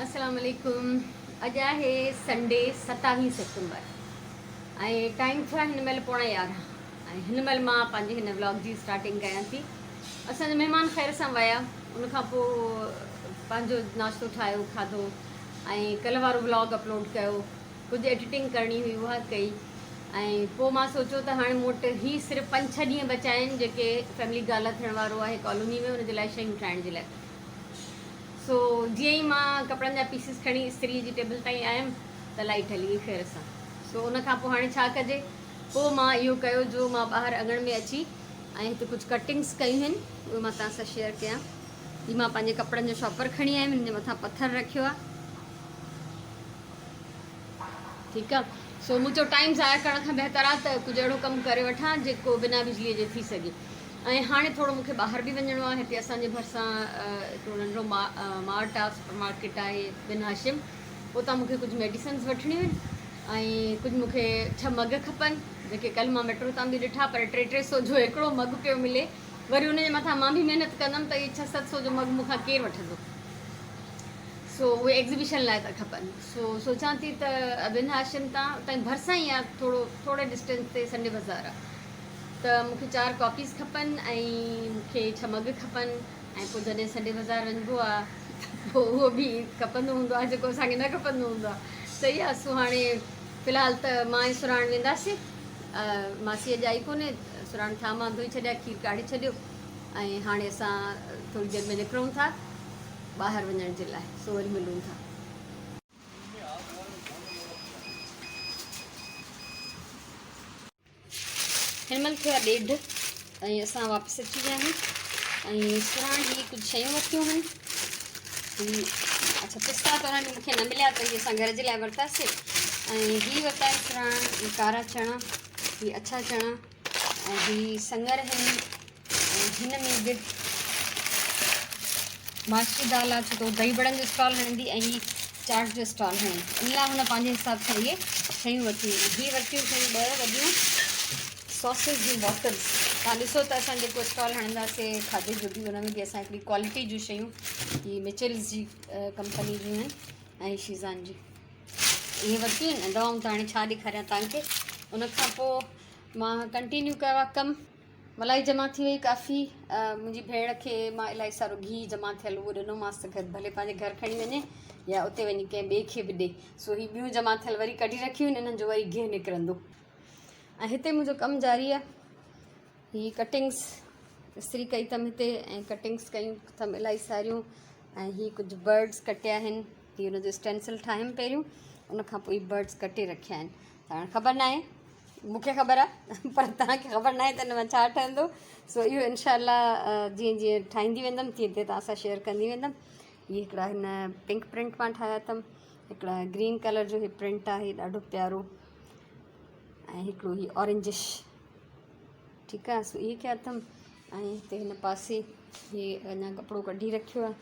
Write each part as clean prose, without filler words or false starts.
अस्सलाम वालेकुम। अॼु आहे संडे 27 सितंबर ऐं टाइम थियो आहे हिन महिल 11:15 ऐं हिन महिल मां पंहिंजे हिन व्लॉग जी स्टार्टिंग कयां थी। असांजा महिमान ख़ैर सां विया, उनखां पोइ पंहिंजो नाश्तो ठाहियो, खाधो ऐं कल्ह वारो व्लॉग अपलोड कयो। कुझु एडिटिंग करणी हुई उहा कई ऐं पोइ मां सोचियो त हाणे मूं वटि ही सिर्फ़ु 5-6 ॾींहं बचिया आहिनि जेके फैमिली गाला थियण वारो आहे कॉलोनी में, हुनजे लाइ शयूं ठाहिण जे लाइ। सो जीअं ई मां कपिड़नि जा पीसिस खणी इस्त्री जी टेबल ताईं आयमि त लाइट हली वई ख़ैर सां। सो उनखां पोइ हाणे छा कजे, पोइ मां इहो कयो जो मां ॿाहिरि अङण में अची ऐं हिते कुझु कटिंग्स कयूं आहिनि, उहे मां तव्हां सां शेयर कयां। हीअ मां पंहिंजे कपिड़नि जो शॉपर खणी आयमि, हिन जे मथां पथर रखियो आहे, ठीकु आहे। सो मुंहिंजो टाइम ज़ाया करण खां बहितर आहे त कुझु अहिड़ो कमु करे वठां जेको बिना बिजलीअ जे थी सघे। ऐं हाणे थोरो मूंखे ॿाहिरि बि वञिणो आहे। हिते असांजे भरिसां हिकिड़ो नंढिड़ो मार्ट आहे, सुपर मार्केट आहे बिन हाशिम, उतां मूंखे कुझु मेडिसिन्स वठणियूं आहिनि ऐं कुझु मूंखे 6 मग खपनि जेके कल्ह मां मेट्रो तां बि ॾिठा, पर 300 जो हिकिड़ो मग पियो मिले। वरी उनजे मथां मां बि महिनत कंदमि त इहे 600-700 जो मग मूंखां केरु वठंदो। सो उहे एग्ज़िबिशन लाइ था खपनि। सो सोचां थी त बिन हाशिम तां उतां भरिसां ई आहे, थोरे डिस्टेंस ते संडे बाज़ार आहे, त मूंखे 4 कॉपीज़ खपनि ऐं मूंखे 6 मग खपनि। ऐं पोइ जॾहिं संडे बाज़ार वञिबो आहे पोइ उहो बि खपंदो हूंदो आहे जेको असांखे न खपंदो हूंदो आहे, सही आहे। सो हाणे फ़िलहालु त मां ऐं सुराण वेंदासीं, मासी अॼु आई कोन्हे, सुराण था मां धोई छॾिया, खीर काढ़े छॾियो ऐं हाणे असां थोरी देरि में निकिरूं था ॿाहिरि वञण जे लाइ। सो वरी मिलूं था। हिन महिल थियो आहे 1:30 ऐं असां वापसि अची विया आहियूं ऐं सुराण ही कुझु शयूं वरितियूं आहिनि। अच्छा, पिस्ता त उन्हनि मूंखे न मिलिया त इहे असां घर जे लाइ वरितासीं। ऐं हीअ वरिता आहिनि सुराण कारा चणा, हीअ अछा चणा ऐं हीअ सङर आहिनि ऐं हिन में बि माशी दाल आहे, छो त दही बड़नि जो स्टॉल हणंदी ऐं हीअ चाट जो स्टॉल हणंदी, इन लाइ हुन पंहिंजे हिसाब सां इहे शयूं वरितियूं आहिनि। हीअ वरितियूं शयूं 2 वॾियूं सॉसेस जी बॉटल्स। तव्हां ॾिसो त असां जेको स्टॉल हणंदासीं खाधे जो बि, हुन में बि असां हिकिड़ी क्वालिटी जूं शयूं, हीअ मिचल्स जी कंपनी जूं आहिनि ऐं शीज़ान जी, इहे वरितियूं आहिनि। ऐं दवाऊं त हाणे छा ॾेखारियां तव्हांखे। उनखां पोइ मां कंटिन्यू कयो आहे कमु, मलाई जमा थी वई काफ़ी। मुंहिंजी भेण खे मां इलाही सारो घी जमा थियलु उहो ॾिनोमांसि त भले पंहिंजे घर खणी वञे या उते वञी कंहिं ॿिए खे बि ॾे। सो हीअ ॿियूं जमा थियलु वरी कढी रखियूं आहिनि, इन्हनि जो वरी गिहु निकिरंदो। ऐं हिते मुंहिंजो कमु जारी आहे। हीअ कटिंग्स इस्त्री कई अथमि हिते ऐं कटिंग्स कयूं अथमि इलाही सारियूं। ऐं हीअ कुझु बर्ड्स कटिया आहिनि, हीअ हुनजो स्टेंसिल ठाहियमि पहिरियों, उनखां पोइ हीअ बर्ड्स कटे रखिया आहिनि। हाणे ख़बर न आहे, मूंखे ख़बर आहे पर तव्हांखे ख़बर न आहे त हिन में छा ठहंदो। सो इहो इनशाला जीअं जीअं ठाहींदी वेंदमि तीअं तीअं तव्हां सां शेयर कंदी वेंदमि। हीअ हिकिड़ा हिन पिंक प्रिंट मां ठाहिया अथमि, हिकिड़ा ग्रीन कलर जो हीअ प्रिंट आहे ॾाढो प्यारो, ऐं हिकिड़ो हीअ ऑरेंजिश, ठीकु आहे। सो इहे कया अथमि। ऐं हिते हिन पासे हीअ अञा कपिड़ो कढी रखियो आहे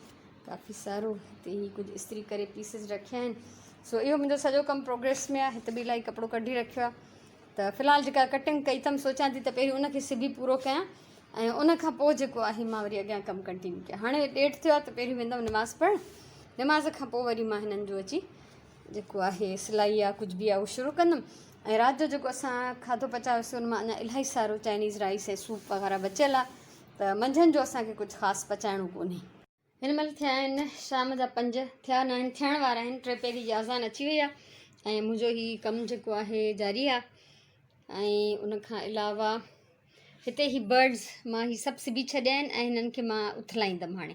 काफ़ी सारो, हिते हीअ कुझु इस्त्री करे पीसिस रखिया आहिनि। सो इहो मुंहिंजो सॼो कमु प्रोग्रेस में आहे। हिते बि इलाही कपिड़ो कढी रखियो आहे। त फ़िलहालु जेका कटिंग कई अथमि सोचां थी त पहिरीं उनखे सिबी पूरो कयां ऐं उनखां पोइ जेको आहे मां वरी अॻियां कमु कंटिन्यू कयां। हाणे 1:30 थियो आहे त पहिरीं वेंदमि निमाज़ पढ़णु, निमाज़ खां पोइ वरी मां हिननि जो अची जेको आहे सिलाई आहे कुझु बि आहे उहो शुरू कंदमि। ऐं राति जो जेको असां खाधो पचायोसीं उन मां अञा इलाही सारो चाइनीज़ राइस ऐं सूप वग़ैरह बचियलु आहे, त मंझंदि जो असांखे कुझु ख़ासि पचाइणो कोन्हे। हिन महिल थिया आहिनि शाम जा 5 थिया न आहिनि, थियण वारा आहिनि। 3 पहिरीं जी अज़ान अची वई आहे ऐं मुंहिंजो हीउ कमु जेको आहे जारी आहे। ऐं उनखां अलावा हिते ही बर्ड्स मां ही सभु सिबी छॾिया आहिनि ऐं हिननि खे मां उथलाईंदमि। हाणे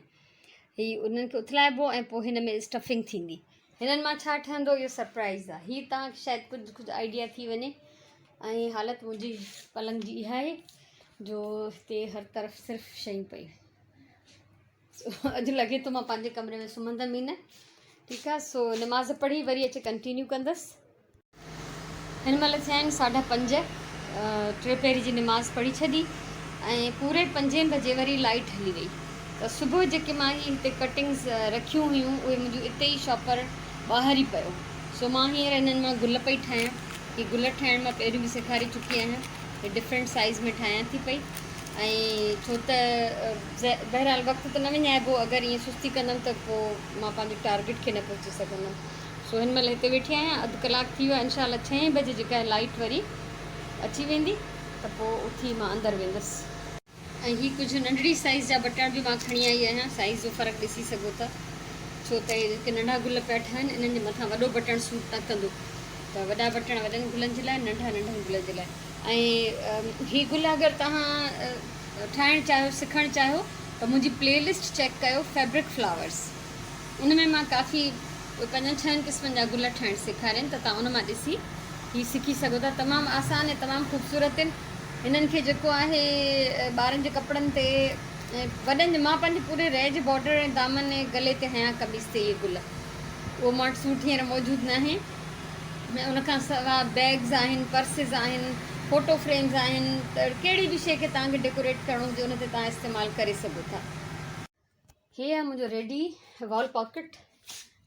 हीअ उन्हनि खे उथलाइबो ऐं पोइ हिन में स्टफिंग थींदी। हिननि मां छा ठहंदो इहो सरप्राइज़ आहे। हीअ तव्हांखे शायदि कुझु आइडिया थी वञे। ऐं हालति मुंहिंजी पलंग जी इहा आहे जो हिते हर तरफ़ सिर्फ़ु शयूं पयूं। अॼु लॻे थो मां पंहिंजे कमरे में सुम्हंदमि ई न, ठीकु आहे। सो निमाज़ पढ़ी वरी अची कंटिन्यू कंदसि। हिन महिल थिया आहिनि 5:30, 3 पहिरीं जी निमाज़ पढ़ी छॾी ऐं पूरे 5 बजे वरी लाइट हली वई। त सुबुह जेके मां हिते कटिंग्स रखियूं हुयूं उहे मुंहिंजूं इते ई शॉपर ॿाहिरि ई पियो। सो मां हींअर हिननि मां गुल पई ठाहियां। हीअ गुल ठाहिण मां पहिरियों बि सेखारे चुकी आहियां, हीअ डिफरेंट साइज़ में ठाहियां थी पई। ऐं छो त बहरहाल वक़्तु त न विञाइबो, अगरि ईअं सुस्ती कंदमि त पोइ मां पंहिंजे टारगेट खे न पहुची सघंदमि। सो हिन महिल हिते वेठी आहियां, अधु कलाकु थी वियो आहे, इनशा 6 बजे जेका आहे लाइट वरी अची वेंदी त पोइ उथी मां अंदरि वेंदसि। ऐं हीअ कुझु नंढड़ी साइज़ जा बटण बि मां खणी आई आहियां, साइज़ जो फ़र्क़ु ॾिसी सघो था, छो त जेके नंढा गुल पिया ठहनि इन्हनि जे मथां वॾो बटण सूट न कंदो, त वॾा बटण वॾनि गुलनि जे लाइ, नंढा नंढनि गुलनि जे लाइ। ऐं हीअ गुल अगरि तव्हां ठाहिणु चाहियो, सिखणु चाहियो त मुंहिंजी प्लेलिस्ट चेक कयो, फैब्रिक फ्लावर्स, उन में मां काफ़ी 5-6 क़िस्मनि जा गुल ठाहिणु सेखारिया आहिनि, त तव्हां उन मां ॾिसी हीअ सिखी सघो था। तमामु आसान ऐं तमामु ख़ूबसूरत आहिनि। हिननि खे जेको आहे ॿारनि जे कपिड़नि ते ऐं वॾनि जे, मां पंहिंजे पूरे रैज बॉर्डर ऐं दामन ऐं गले ते हयां कमीज़ ते इहे गुल, उहो मां वटि सूट हींअर मौजूदु न आहे। ऐं उनखां सवाइ बैग्स आहिनि, पर्सिस आहिनि, फ़ोटो फ्रेम्स आहिनि, त कहिड़ी बि शइ खे तव्हांखे डेकोरेट करिणो हुजे उन ते तव्हां इस्तेमालु करे सघो था। हीअ आहे मुंहिंजो रेडी वॉल पॉकेट।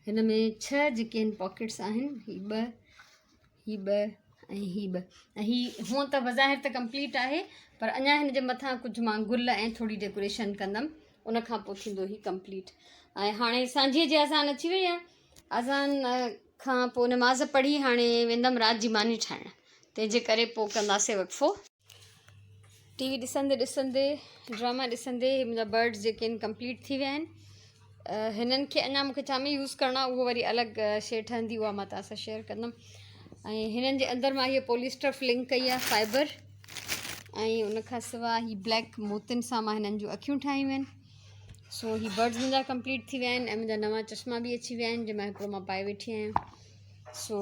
हिन में 6 जेके आहिनि पॉकेट्स आहिनि, हीअ 2, हीअ 2 ऐं हीअ 2। ऐं हीअ हूअं त बज़ाहिर त कंप्लीट आहे, पर अञा हिन जे मथां कुझु मां गुल ऐं थोरी डेकोरेशन कंदमि, उनखां पोइ थींदो हीअ कंप्लीट। ऐं हाणे सांझीअ जी अज़ान अची वई आहे, अज़ान खां पोइ नमाज़ पढ़ी हाणे वेंदमि राति जी मानी ठाहिणु, तंहिंजे करे पोइ कंदासीं वक़फ़ो। टीवी ॾिसंदे ॾिसंदे, ड्रामा ॾिसंदे मुंहिंजा बर्ड्स जेके आहिनि कंप्लीट थी विया आहिनि। हिननि खे अञा मूंखे छा में यूज़ करणो आहे उहो वरी अलॻि शइ ठहंदी, उहा मां तव्हां सां शेयर कंदमि। ऐं हिननि जे अंदरि मां हीअ पॉलिस्टर फिलिंग कई आहे, फाइबर, ऐं उनखां सवाइ हीअ ब्लैक मोतियुनि सां मां हिननि जूं अखियूं ठाहियूं आहिनि। सो हीअ बर्ड्स मुंहिंजा कंप्लीट थी विया आहिनि, ऐं मुंहिंजा नवां चश्मा बि अची विया आहिनि, जंहिंमां हिकिड़ो मां पाए वेठी आहियां। सो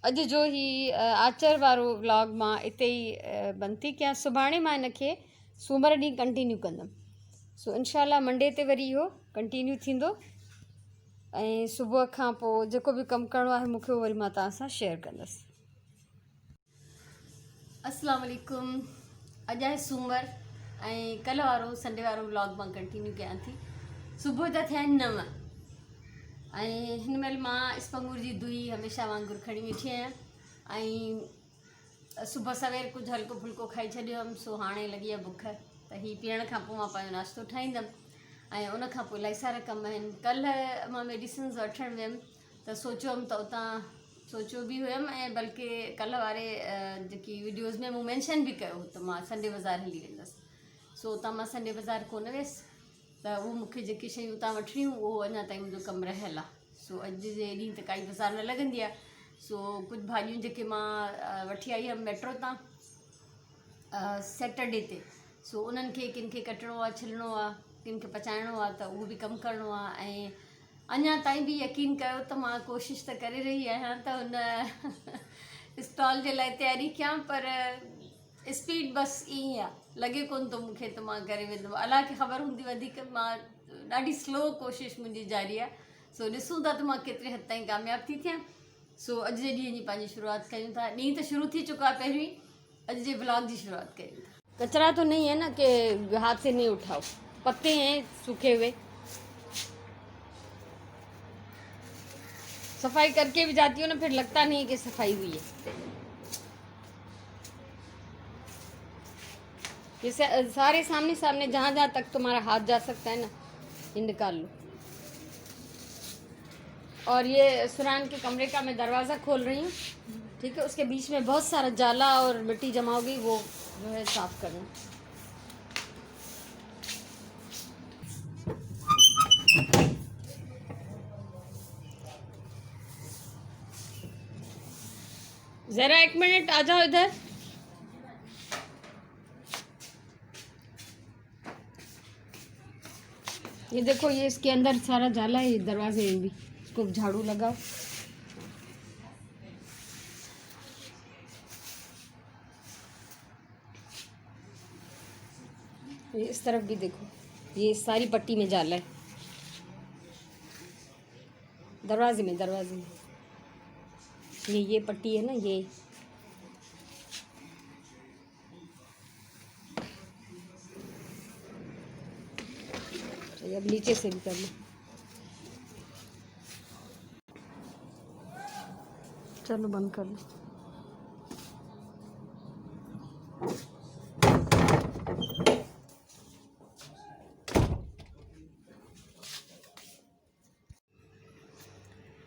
अॼु जो हीअ आचर वारो व्लॉग मां इते ई बंदि थी कयां। सुभाणे मां हिनखे सूमरु ॾींहुं कंटिन्यू कंदमि। सो इनशाला मंडे ते वरी इहो कंटिन्यू थींदो, ऐं सुबुह खां पोइ जेको बि कमु करिणो आहे मूंखे उहो वरी मां तव्हां सां शेयर कंदसि। अस्सलाम वालेकुम। अॼु आहे सूमरु, ऐं कल्ह वारो संडे वारो व्लॉग मां कंटिन्यू कयां थी। सुबुह जा थिया आहिनि 9, ऐं हिन महिल मां इस्पंगूर जी दुई हमेशह वांगुरु खणी वेठी आहियां, ऐं सुबुह सवेर कुझु हल्को फुल्को खाई छॾियो हुअमि। सो हाणे लॻी आहे बुख, त हीअ पीअण खां पोइ मां पंहिंजो नाश्तो ठाहींदमि, ऐं उनखां पोइ इलाही सारा कम आहिनि। कल्ह मां मेडिसिन्स वठणु वियमि त सोचियो हुअमि त उतां सोचियो बि हुयमि, ऐं बल्कि कल्ह वारे जेकी वीडियोज़ में मूं मेंशन बि कयो त मां संडे बाज़ारि हली वेंदसि। सो उतां मां संडे बाज़ारि कोन वियसि, त उहो मूंखे जेकी शयूं उतां वठणियूं उहो अञा ताईं मुंहिंजो कमु रहियल आहे। सो अॼु जे ॾींहुं त काई बाज़ारि न लॻंदी आहे। सो कुझु भाॼियूं जेके मां वठी आई हुअमि मेट्रो तां सैटरडे ते, सो उन्हनि खे किन खे कटिणो आहे, छिलणो आहे, किन खे पचाइणो आहे, त उहो बि कमु करिणो आहे। ऐं अञा ताईं बि यकीन कयो त मां कोशिशि त करे रही आहियां त हुन स्टॉल जे लाइ तयारी कयां, पर स्पीड बसि ईअं आहे, लॻे कोन थो मूंखे त मां करे वेंदमि। अलाह खे ख़बर हूंदी वधीक, मां ॾाढी स्लो कोशिशि मुंहिंजी जारी आहे। सो ॾिसूं था त मां केतिरे हद ताईं कामयाबु थी थियां। सो अॼु जे ॾींहं जी पंहिंजी शुरूआति कयूं था। ॾींहुं त शुरू थी चुका आहे, पहिरीं अॼु जे ब्लॉग जी शुरूआति कयूं था। कचरा तो नहीं है ना कि हाथ से नहीं उठाओ, पत्ते हैं सूखे हुए, सफाई करके भी जाती हो ना, फिर लगता नहीं है कि सफाई हुई है। ये सारे सामने सामने जहाँ जहाँ तक तुम्हारा हाथ जा सकता है ना, ये निकाल लो। और ये सुरान के कमरे का मैं दरवाज़ा खोल रही हूँ, ठीक है। उसके बीच में बहुत सारा जाला और मिट्टी जमा हो गई, वो जो है साफ़ करना। ज़रा 1 मिनट आ जाओ इधर। ये देखो, ये इसके अंदर सारा जाला है, ये दरवाजे में भी, इसको झाड़ू लगाओ। ये इस तरफ भी देखो, ये सारी पट्टी में जाला है, दरवाजे में ये पट्टी है ना, ये अब नीचे से भी कर लो। चलो बंद कर लो।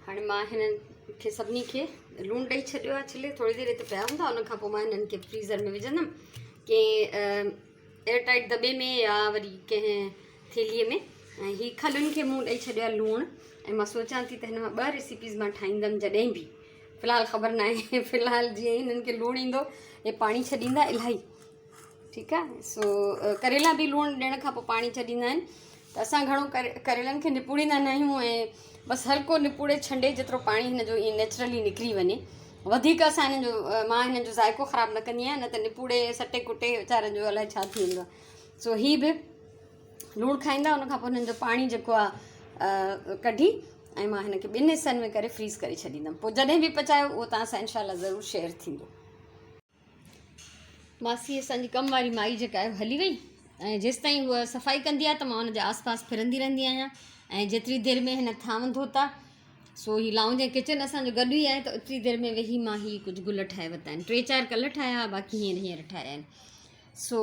हाणे मां हिननि खे सभिनी खे लूणु ॾेई छॾियो आहे छिले, थोरी देरि हिते पिया हूंदा, उन खां पोइ मां हिननि खे फ्रीज़र में विझंदमि कंहिं एयरटाइट दॿे में या वरी कंहिं थेलीअ में। ऐं हीअ खलुनि खे मूं ॾेई छॾियो आहे लूणु, ऐं मां सोचां थी त हिन मां 2 रेसिपीज़ मां ठाहींदमि जॾहिं बि, फ़िलहालु ख़बर न आहे। फ़िलहालु जीअं ई हिननि खे लूणु ईंदो हे पाणी छॾींदा इलाही, ठीकु आहे। सो करेला बि लूणु ॾियण खां पोइ पाणी छॾींदा आहिनि, त असां घणो करेलनि खे निपुड़ींदा न आहियूं, ऐं बसि हल्को निपुड़े छंडे जेतिरो पाणी हिन जो ईअं नेचुरली निकिरी वञे। वधीक असां हिननि जो मां हिननि जो ज़ाइको ख़राबु न कंदी आहियां, न त निपुड़े सटे कुटे वीचारनि जो अलाए छा थी वेंदो आहे। सो हीअ बि लूणु खाईंदा, उन खां पोइ हिननि जो पाणी जेको आहे कढी, ऐं मां हिन खे 2 हिस्सनि में करे फ्रीज़ करे छॾींदमि। पोइ जॾहिं बि पचायो उहो तव्हां सां इनशाला ज़रूरु शेयर थींदो। मासी असांजी कमु वारी माई जेका आहे हली वई, ऐं जेसिताईं उहा सफ़ाई कंदी आहे त मां हुनजे आसपास फिरंदी रहंदी आहियां। ऐं जेतिरी देरि में हिन थांव धोता, सो हीअ लाउंज ऐं किचन असांजो गॾु ई आहे, त एतिरी देरि में वेही मां हीअ कुझु गुल ठाहे वरिता आहिनि। 3-4 कल्ह ठाहिया, बाक़ी हींअर ठाहिया आहिनि। सो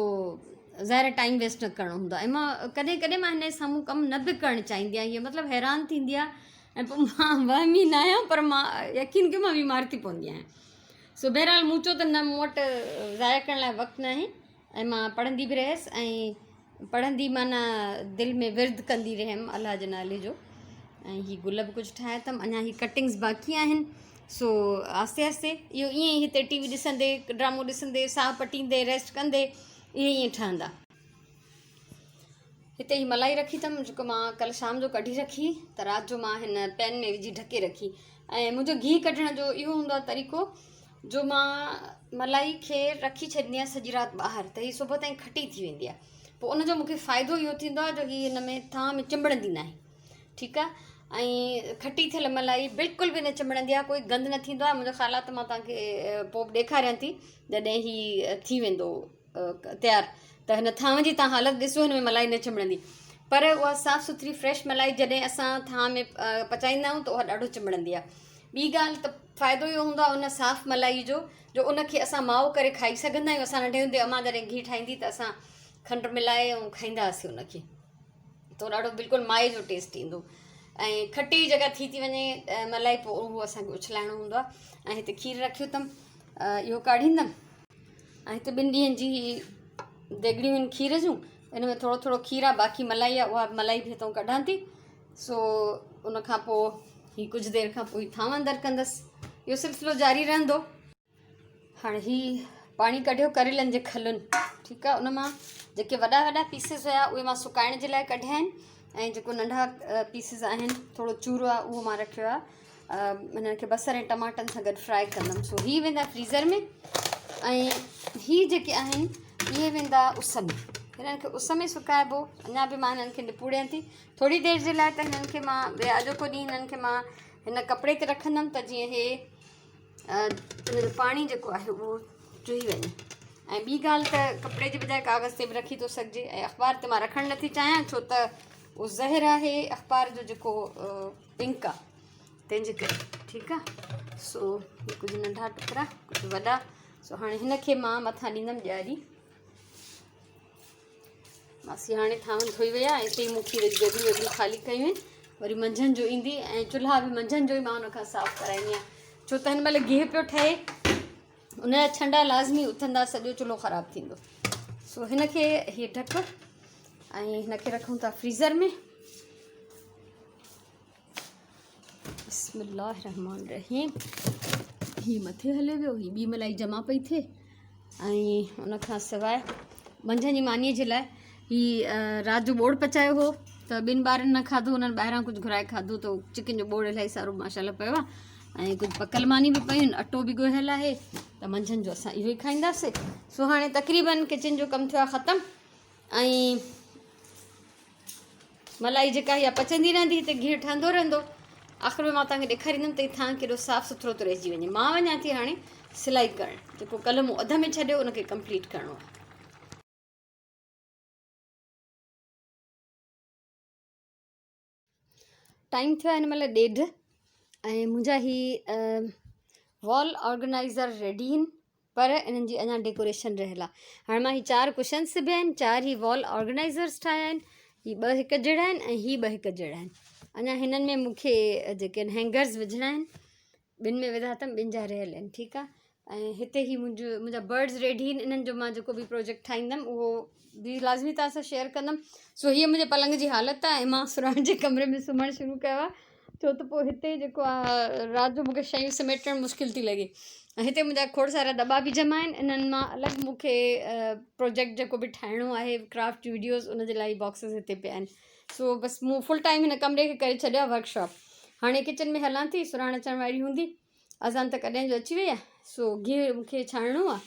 ज़ाहिर टाइम वेस्ट न करिणो हूंदो आहे। ऐं मां कॾहिं कॾहिं मां हिन जे साम्हूं कमु न बि करणु चाहींदी आहियां, हीअ मतिलबु हैरान थींदी आहे, ऐं पोइ मां वहमी न आहियां, पर मां यकीन कयो मां बीमार थी पवंदी आहियां। सो बहरहाल मूं चयो त न, मूं वटि ज़ाया करण लाइ वक़्तु न आहे, ऐं मां पढ़ंदी बि रहियसि, ऐं पढ़ंदी माना दिलि में विर्द कंदी रहियमि अलाह जे नाले जो। ऐं हीअ गुल बि कुझु ठाहिया अथमि, अञा हीअ कटिंग्स बाक़ी आहिनि। सो आस्ते आस्ते इहो ईअं ई हिते टीवी ॾिसंदे, ड्रामो ॾिसंदे, साह पटींदे, रेस्ट कंदे ईअं ठहंदा। हिते ही मलाई रखी अथमि, जेको मां कल्ह शाम जो कढी रखी, त राति जो मां हिन पैन में विझी ढके रखी। ऐं मुंहिंजो घी कढण जो इहो हूंदो आहे तरीक़ो, जो मां मलाई खे रखी छॾींदी आहियां सॼी राति ॿाहिरि, त हीअ सुबुह ताईं खटी थी वेंदी आहे। पोइ उनजो मूंखे फ़ाइदो इहो थींदो आहे जो हीअ हिन में थांव में चिंबड़ंदी न आहे, ठीकु आहे। ऐं खटी थियल मलाई बिल्कुलु बि न चिंबड़ंदी आहे, कोई गंद न थींदो आहे। मुंहिंजो ख़्याल आहे त मां तव्हांखे पोइ ॾेखारियां थी जॾहिं हीअ थी वेंदो तयारु, त हिन थांव जी तव्हां हालति ॾिसो, हिन में मलाई न चिंबड़ंदी। पर उहा साफ़ु सुथरी फ्रेश मलाई जॾहिं असां थांव में पचाईंदा आहियूं त उहा ॾाढो चिंबड़ंदी आहे। ॿी ॻाल्हि त फ़ाइदो इहो हूंदो आहे उन साफ़ु मलाई जो उनखे असां माओ करे खाई सघंदा आहियूं। असां नंढे हूंदे अम्मा जॾहिं घी ठाहींदी त असां खंडु मिलाए ऐं खाईंदा हुआसीं उनखे, त ॾाढो बिल्कुलु माए जो टेस्ट ईंदो। ऐं खटी जॻह थी वञे मलाई, पोइ उहो असांखे उछलाइणो हूंदो आहे। ऐं हिते खीरु रखियो अथमि, इहो काढ़ींदमि। ऐं हिते 2 ॾींहंनि जी देॻड़ियूं आहिनि खीर जूं, हिन में थोरो थोरो खीर आहे, बाक़ी मलाई आहे, उहा मलाई बि हितां कढां थी। सो उन खां पोइ हीअ कुझु देरि खां पोइ थांव अंदरि कंदसि, इहो सिलसिलो जारी रहंदो। हाणे हीअ पाणी कढियो करेलनि जे खलुनि, ठीकु आहे। उन मां जेके वॾा वॾा पीसिस हुया उहे मां सुकाइण जे लाइ कढिया आहिनि, ऐं जेको नंढा पीसिस आहिनि, थोरो चूरो आहे, उहो मां रखियो आहे। हिननि खे बसर ऐं टमाटनि सां गॾु फ्राए कंदमि। सो हीअ वेंदा फ्रीज़र में, ऐं हीअ जेके आहिनि इहे वेंदा उस में। हिननि खे उस में सुकाइबो। अञा बि मां हिननि खे निपुड़ियां थी थोरी देरि जे लाइ, त हिननि खे मां ॿिया अॼोको ॾींहुं हिननि खे मां हिन कपिड़े ते रखंदमि, त जीअं हे हिन जो पाणी जेको आहे उहो चुही वञे। ऐं ॿी ॻाल्हि त कपिड़े जे बजाए कागज़ ते बि रखी थो सघिजे, ऐं अख़बार ते मां रखणु नथी चाहियां, छो त उहो ज़हर आहे अख़बार जो जेको इंक आहे, तंहिंजे करे, ठीकु आहे। सो हे कुझु नंढा टुकड़ा, कुझु वॾा। सो हाणे हिन खे मां मथां ॾींदमि ॾियारी। मासी हाणे थांव धोई विया, हिते ई मूं खीर जी देॻड़ियूं वेॻड़ियूं ख़ाली कयूं आहिनि। वरी मंझंदि जो ईंदी, ऐं चुल्हा बि मंझंदि जो ई मां हुनखां साफ़ु कराईंदी आहियां, छो त हिन महिल गिहु पियो ठहे, उनजा छंडा लाज़मी उथंदा, सॼो चुल्हो ख़राबु थींदो। सो हिन खे हीअ ढक, ऐं हिन खे रखूं था फ्रीज़र में। बिस्मिल्लाह रहमान रहीम। हीअ मथे हले वियो, हीअ ॿी मलाई जमा पई थिए। ऐं उनखां सवाइ मंझंदि जी मानीअ जे लाइ हीअ राति जो ॿोड़ पचायो हो, त 2 ॿारनि न खाधो, हुननि ॿाहिरां कुझु घुराए खाधो, त चिकन जो ॿोड़ इलाही सारो माशाल्लाह पियो आहे। ऐं कुझु पकल मानी बि पयूं आहिनि, अटो बि ॻोहियल आहे, त मंझंदि जो असां इहो ई खाईंदासीं। सो हाणे तक़रीबन किचन जो कमु थियो आहे ख़तमु, ऐं मलाई जेका इहा पचंदी रहंदी, हिते घी ठहंदो रहंदो। आख़िर में मां तव्हांखे ॾेखारींदमि त हीअ थांव केॾो साफ़ु सुथिरो थो रहिजी वञे। मां वञा थी हाणे सिलाई करणु, जेको कल्ह मूं अध में छॾियो उनखे कंप्लीट करिणो आहे। टाइम थियो आहे हिन महिल 1:30, ऐं मुंहिंजा ही वॉल ऑर्गेनाइज़र रेडी आहिनि, पर इन्हनि जी अञा डेकोरेशन रहियल आहे। हाणे मां ही 4 कुशन्स सिबिया आहिनि, 4 ही वॉल ऑर्गेनाइज़र्स ठाहिया आहिनि। ही 2 हिक जहिड़ा आहिनि, ऐं ही 2 हिक जहिड़ा आहिनि। अञा हिननि में मूंखे जेके आहिनि हैंगर्स विझणा आहिनि, ॿिनि में विधा अथमि, ॿिनि जा रहियल आहिनि, ठीकु आहे। ऐं हिते ई मुंहिंजा बर्ड्स रेडी आहिनि, इन्हनि जो मां जेको बि प्रोजेक्ट ठाहींदमि उहो बि लाज़मी तव्हां सां शेयर कंदमि। सो हीअ मुंहिंजे पलंग जी हालत आहे, ऐं मां सुराण जे कमरे में सुम्हणु शुरू कयो आहे, छो त पोइ हिते जेको आहे राति जो मूंखे शयूं समेटणु मुश्किल थी लॻे। ऐं हिते मुंहिंजा खोड़ सारा दॿा बि जमा आहिनि, इन्हनि मां अलॻि मूंखे प्रोजेक्ट जेको बि ठाहिणो आहे, क्राफ्ट वीडियोज़, उनजे लाइ बॉक्सिस हिते पिया आहिनि। सो बसि मूं फुल टाइम हिन कमरे खे करे छॾियो आहे वर्कशॉप। हाणे किचन में हलां थी, सुराण अचण वारी हूंदी, अज़ान त कॾहिं जो अची वई आहे। सो गिहु मूंखे छाणिणो आहे,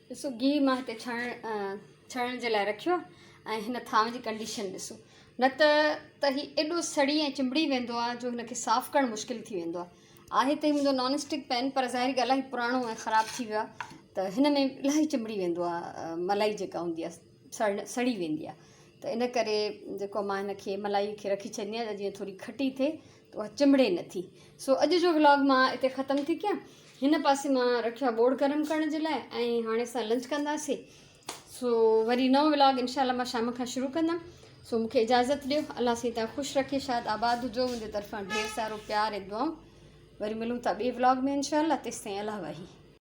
ॾिसो गिहु मां हिते छाणण जे लाइ रखियो आहे। ऐं हिन थांव जी कंडीशन ॾिसो, न त हीउ एॾो सड़ी ऐं चिंबड़ी वेंदो आहे जो हिनखे साफ़ु करणु मुश्किल थी वेंदो आहे। आहे त मुंहिंजो नॉन स्टिक पैन, पर ज़ाहिरी ॻाल्हि आहे पुराणो ऐं ख़राबु थी वियो आहे, त हिन में इलाही चिंबड़ी वेंदो आहे, मलाई जेका हूंदी आहे सड़ी वेंदी आहे। त इन करे जेको मां हिनखे मलाई खे रखी छॾंदी आहियां, जीअं थोरी खटी थिए त उहा चिंबड़े नथी। सो अॼु जो व्लॉग मां हिते ख़तमु थी कयां। हिन पासे मां रखियो आहे बोड़ गरम करण जे लाइ, ऐं हाणे असां लंच कंदासीं। सो वरी नओं व्लॉग इनशाला मां शाम खां शुरू कंदमि। सो मूंखे इजाज़त ॾियो, अलाह साईं तव्हां ख़ुशि रखे, शायदि आबाद हुजो, मुंहिंजे तरफ़ां ढेर सारो प्यार ऐं दुआऊं। वरी मिलूं था ॿिए व्लॉग में इनशाला, तेसिताईं अलाह वाही।